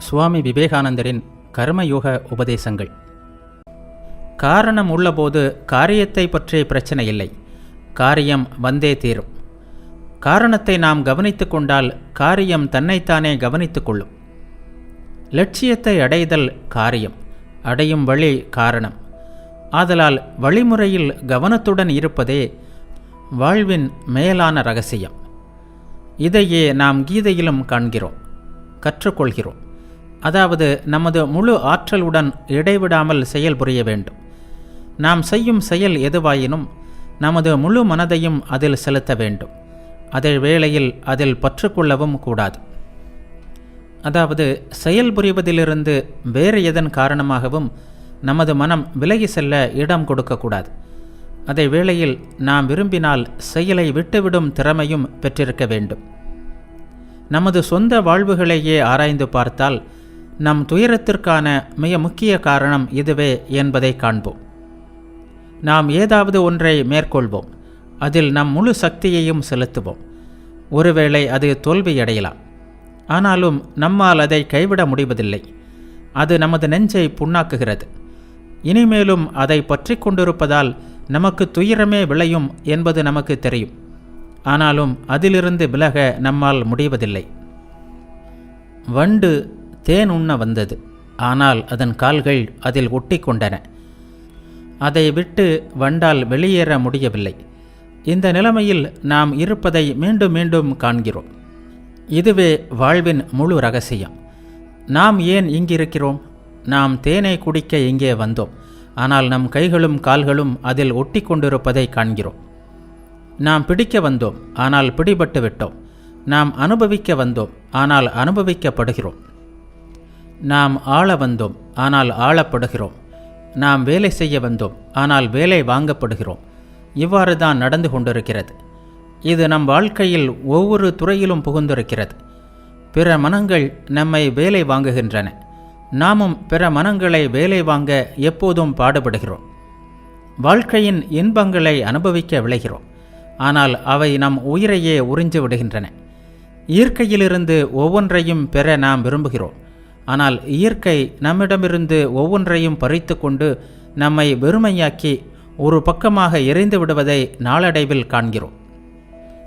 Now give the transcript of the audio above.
சுவாமி விவேகானந்தரின் கர்மயோக உபதேசங்கள். காரணம் உள்ளபோது காரியத்தை பற்றி பிரச்சனை இல்லை, காரியம் வந்தே தீரும். காரணத்தை நாம் கவனித்து கொண்டால் காரியம் தன்னைத்தானே கவனித்து கொள்ளும். லட்சியத்தை அடைதல் காரியம், அடையும் வழி காரணம். ஆதலால் வழிமுறையில் கவனத்துடன் இருப்பதே வாழ்வின் மேலான ரகசியம். இதையே நாம் கீதையிலும் காண்கிறோம், கற்றுக்கொள்கிறோம். அதாவது நமது முழு ஆற்றலுடன் இடைவிடாமல் செயல்புரிய வேண்டும். நாம் செய்யும் செயல் எதுவாயினும் நமது முழு மனதையும் அதில் செலுத்த வேண்டும். அதே வேளையில் அதில் பற்றுக்கொள்ளவும் கூடாது. அதாவது செயல்புரிவதிலிருந்து வேறு எதன் காரணமாகவும் நமது மனம் விலகி செல்ல இடம் கொடுக்கக்கூடாது. அதே வேளையில் நாம் விரும்பினால் செயலை விட்டுவிடும் திறமையும் பெற்றிருக்க வேண்டும். நமது சொந்த வாழ்வுகளையே ஆராய்ந்து பார்த்தால் நம் துயரத்திற்கான மிக முக்கிய காரணம் இதுவே என்பதை காண்போம். நாம் ஏதாவது ஒன்றை மேற்கொள்வோம், அதில் நம் முழு சக்தியையும் செலுத்துவோம். ஒருவேளை அது தோல்வியடையலாம், ஆனாலும் நம்மால் அதை கைவிட முடிவதில்லை. அது நமது நெஞ்சை புண்ணாக்குகிறது. இனிமேலும் அதை பற்றி கொண்டிருப்பதால் நமக்கு துயரமே விளையும் என்பது நமக்கு தெரியும். ஆனாலும் அதிலிருந்து விலக நம்மால் முடிவதில்லை. வண்டு தேன் உண்ண வந்தது, ஆனால் அதன் கால்கள் அதில் ஒட்டி கொண்டன. அதை விட்டு வண்டால் வெளியேற முடியவில்லை. இந்த நிலைமையில் நாம் இருப்பதை மீண்டும் மீண்டும் காண்கிறோம். இதுவே வாழ்வின் முழு ரகசியம். நாம் ஏன் இங்கிருக்கிறோம்? நாம் தேனை குடிக்க இங்கே வந்தோம், ஆனால் நம் கைகளும் கால்களும் அதில் ஒட்டி கொண்டிருப்பதை காண்கிறோம். நாம் பிடிக்க வந்தோம், ஆனால் பிடிபட்டு விட்டோம். நாம் அனுபவிக்க வந்தோம், ஆனால் அனுபவிக்கப்படுகிறோம். நாம் ஆள வந்தோம், ஆனால் ஆளப்படுகிறோம். நாம் வேலை செய்ய வந்தோம், ஆனால் வேலை வாங்கப்படுகிறோம். இவ்வாறு தான் நடந்து கொண்டிருக்கிறது. இது நம் வாழ்க்கையில் ஒவ்வொரு துறையிலும் புகுந்திருக்கிறது. பிற மனங்கள் நம்மை வேலை வாங்குகின்றன. நாமும் பிற மனங்களை வேலை வாங்க எப்போதும் பாடுபடுகிறோம். வாழ்க்கையின் இன்பங்களை அனுபவிக்க விளைகிறோம், ஆனால் அவை நம் உயிரையே உறிஞ்சு விடுகின்றன. இயற்கையிலிருந்து ஒவ்வொன்றையும் பெற நாம் விரும்புகிறோம், ஆனால் இயற்கை நம்மிடமிருந்து ஒவ்வொன்றையும் பறித்து கொண்டு நம்மை வெறுமையாக்கி ஒரு பக்கமாக எரிந்து விடுவதை நாளடைவில் காண்கிறோம்.